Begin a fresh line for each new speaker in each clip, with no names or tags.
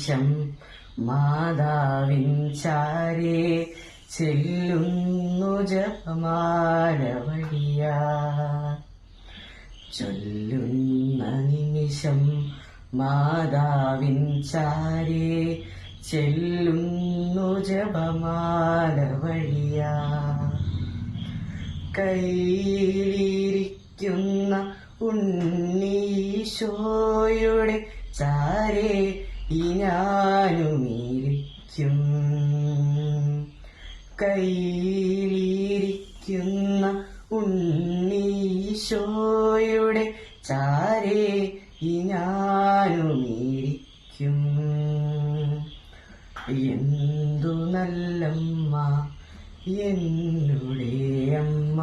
നിമിഷം മാതാവിൻ ചാരേ ചെല്ലുന്നു ജപമാല വഴിയാ. ചൊല്ലുന്ന നിമിഷം മാതാവിൻ ചാരേ ചെല്ലുന്നു ജപമാല വഴിയാ. കയ്യിലിരിക്കുന്ന ഉണ്ണീശോയുടെ ചാരേ ഞാനുമിരിക്കും. കയ്യിലിരിക്കുന്ന ഉണ്ണീശോയുടെ ചാരേ ഞാനുമിരിക്കും. എന്തു നല്ലമ്മ എന്നുടെ അമ്മ,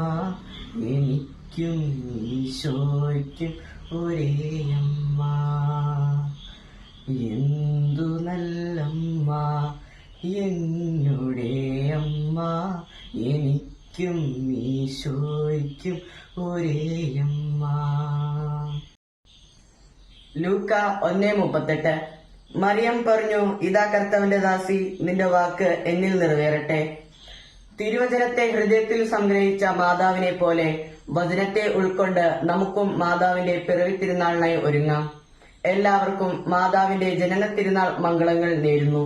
എനിക്കും ഈശോയ്ക്കും ഒരേ അമ്മ. എന്തു നല്ലമ്മ എന്നുടെ അമ്മ, എനിക്കും ഈശോയ്ക്കും ഒരേ അമ്മ. ലൂക്ക 1:38. മറിയം പറഞ്ഞു, ഇതാ കർത്താവിന്റെ ദാസി, നിന്റെ വാക്ക് എന്നിൽ നിറവേറട്ടെ. തിരുവചനത്തെ ഹൃദയത്തിൽ സംഗ്രഹിച്ച മാതാവിനെ പോലെ വചനത്തെ ഉൾക്കൊണ്ട് നമുക്കും മാതാവിന്റെ പിറവി തിരുനാളിനായി ഒരുങ്ങാം. എല്ലാവർക്കും മാതാവിന്റെ ജനന തിരുനാൾ മംഗളങ്ങൾ നേരുന്നു.